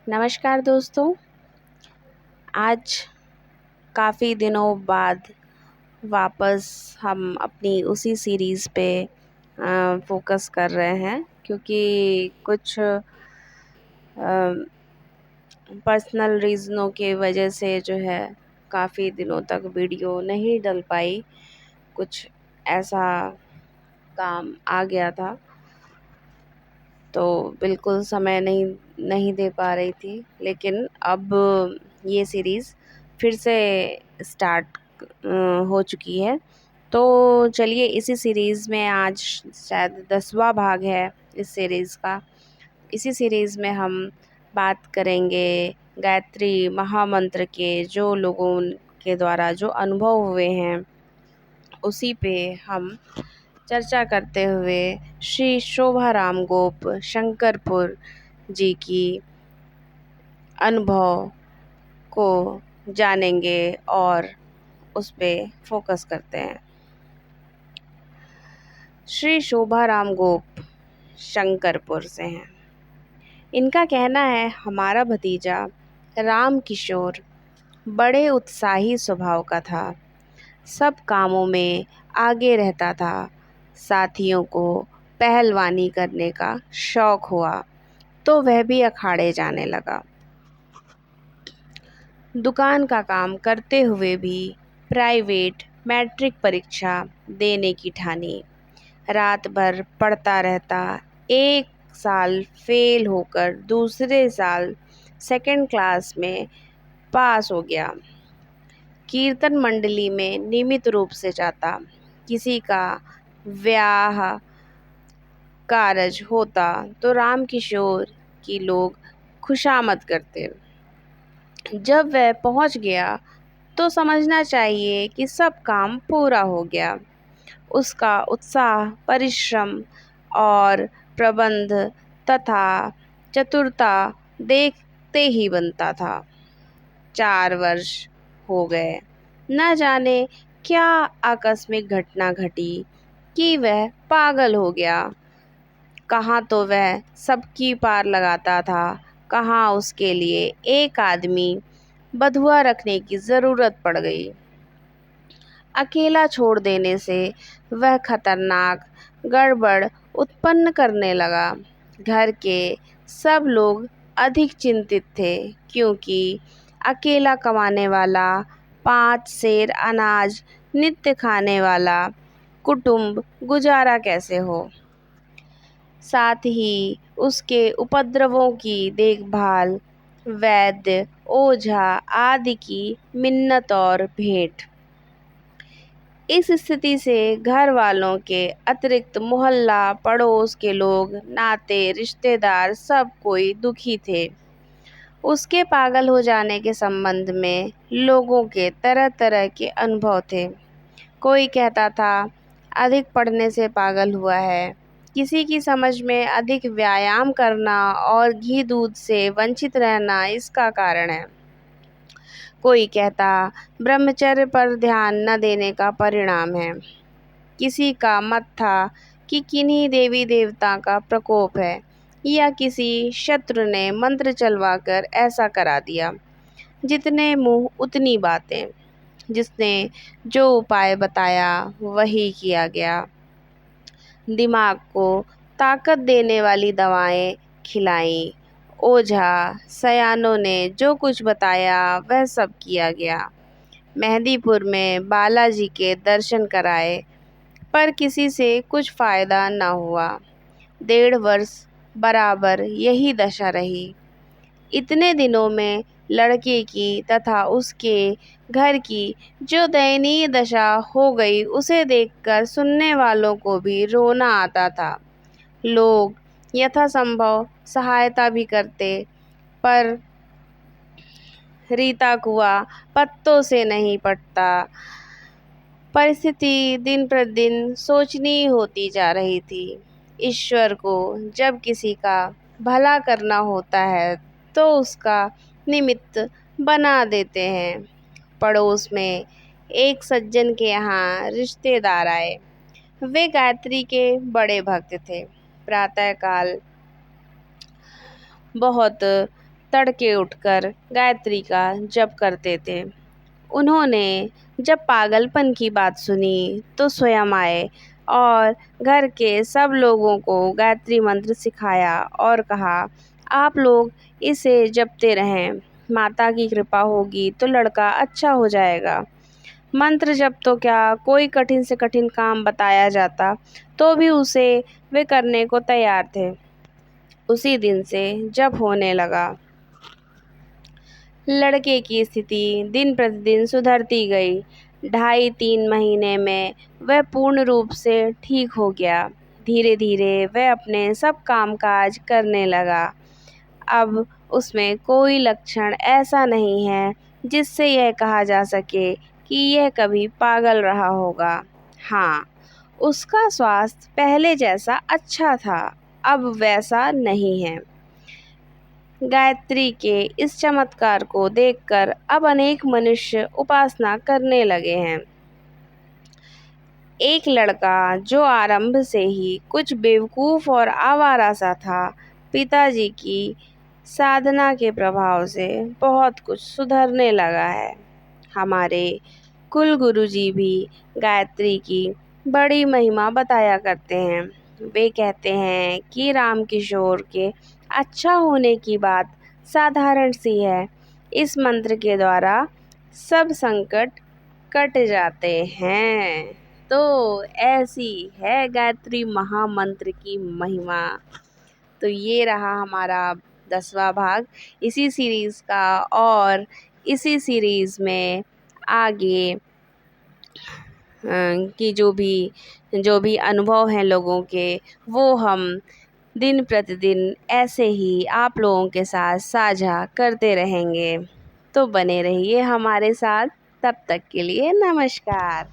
नमस्कार दोस्तों। आज काफ़ी दिनों बाद वापस हम अपनी उसी सीरीज़ पे फोकस कर रहे हैं क्योंकि कुछ पर्सनल रीज़नों के वजह से जो है काफ़ी दिनों तक वीडियो नहीं डल पाई। कुछ ऐसा काम आ गया था तो बिल्कुल समय नहीं दे पा रही थी, लेकिन अब ये सीरीज़ फिर से स्टार्ट हो चुकी है। तो चलिए इसी सीरीज़ में आज शायद 10वां भाग है इस सीरीज़ का। इसी सीरीज़ में हम बात करेंगे गायत्री महामंत्र के जो लोगों के द्वारा जो अनुभव हुए हैं, उसी पे हम चर्चा करते हुए श्री शोभाराम गोप शंकरपुर जी की अनुभव को जानेंगे और उस पे फोकस करते हैं। श्री शोभाराम गोप शंकरपुर से हैं। इनका कहना है, हमारा भतीजा राम किशोर बड़े उत्साही स्वभाव का था। सब कामों में आगे रहता था। साथियों को पहलवानी करने का शौक हुआ तो वह भी अखाड़े जाने लगा। दुकान का काम करते हुए भी प्राइवेट मैट्रिक परीक्षा देने की ठानी। रात भर पढ़ता रहता। एक साल फेल होकर दूसरे साल सेकंड क्लास में पास हो गया। कीर्तन मंडली में नियमित रूप से जाता। किसी का ब्याह कारज होता तो राम किशोर की लोग खुशामद करते। जब वह पहुंच गया तो समझना चाहिए कि सब काम पूरा हो गया। उसका उत्साह, परिश्रम और प्रबंध तथा चतुरता देखते ही बनता था। 4 वर्ष हो गए। न जाने क्या आकस्मिक घटना घटी कि वह पागल हो गया। कहाँ तो वह सबकी पार लगाता था, कहाँ उसके लिए एक आदमी बधुआ रखने की ज़रूरत पड़ गई। अकेला छोड़ देने से वह खतरनाक गड़बड़ उत्पन्न करने लगा। घर के सब लोग अधिक चिंतित थे क्योंकि अकेला कमाने वाला, 5 सेर अनाज नित्य खाने वाला कुटुंब गुजारा कैसे हो। साथ ही उसके उपद्रवों की देखभाल वैद्य, ओझा आदि की मिन्नत और भेंट। इस स्थिति से घर वालों के अतिरिक्त मोहल्ला, पड़ोस के लोग, नाते रिश्तेदार सब कोई दुखी थे। उसके पागल हो जाने के संबंध में लोगों के तरह तरह के अनुभव थे। कोई कहता था अधिक पढ़ने से पागल हुआ है। किसी की समझ में अधिक व्यायाम करना और घी दूध से वंचित रहना इसका कारण है। कोई कहता ब्रह्मचर्य पर ध्यान न देने का परिणाम है। किसी का मत था कि किन्हीं देवी देवता का प्रकोप है या किसी शत्रु ने मंत्र चलवाकर ऐसा करा दिया। जितने मुंह उतनी बातें। जिसने जो उपाय बताया वही किया गया। दिमाग को ताकत देने वाली दवाएं खिलाईं। ओझा सयानों ने जो कुछ बताया वह सब किया गया। मेहंदीपुर में बालाजी के दर्शन कराए पर किसी से कुछ फायदा न हुआ। 1.5 वर्ष बराबर यही दशा रही। इतने दिनों में लड़के की तथा उसके घर की जो दयनीय दशा हो गई, उसे देखकर सुनने वालों को भी रोना आता था। लोग यथासंभव सहायता भी करते, पर रीता कुआं पत्तों से नहीं पटता। परिस्थिति दिन प्रतिदिन सोचनीय होती जा रही थी। ईश्वर को जब किसी का भला करना होता है तो उसका निमित्त बना देते हैं। पड़ोस में एक सज्जन के यहाँ रिश्तेदार आए। वे गायत्री के बड़े भक्त थे। प्रातःकाल बहुत तड़के उठकर गायत्री का जप करते थे। उन्होंने जब पागलपन की बात सुनी तो स्वयं आए और घर के सब लोगों को गायत्री मंत्र सिखाया और कहा, आप लोग इसे जपते रहें, माता की कृपा होगी तो लड़का अच्छा हो जाएगा। मंत्र जप तो क्या, कोई कठिन से कठिन काम बताया जाता तो भी उसे वे करने को तैयार थे। उसी दिन से जप होने लगा। लड़के की स्थिति दिन प्रतिदिन सुधरती गई। 2.5-3 महीने में वह पूर्ण रूप से ठीक हो गया। धीरे धीरे वह अपने सब कामकाज करने लगा। अब उसमें कोई लक्षण ऐसा नहीं है जिससे यह कहा जा सके कि यह कभी पागल रहा होगा। हाँ, उसका स्वास्थ्य पहले जैसा अच्छा था, अब वैसा नहीं है। गायत्री के इस चमत्कार को देखकर अब अनेक मनुष्य उपासना करने लगे हैं। एक लड़का जो आरंभ से ही कुछ बेवकूफ़ और आवारा सा था, पिताजी की साधना के प्रभाव से बहुत कुछ सुधरने लगा है। हमारे कुल गुरुजी भी गायत्री की बड़ी महिमा बताया करते हैं। वे कहते हैं कि राम किशोर के अच्छा होने की बात साधारण सी है। इस मंत्र के द्वारा सब संकट कट जाते हैं। तो ऐसी है गायत्री महामंत्र की महिमा। तो ये रहा हमारा 10वां भाग इसी सीरीज़ का, और इसी सीरीज़ में आगे की जो भी अनुभव हैं लोगों के, वो हम दिन प्रतिदिन ऐसे ही आप लोगों के साथ साझा करते रहेंगे। तो बने रहिए हमारे साथ। तब तक के लिए नमस्कार।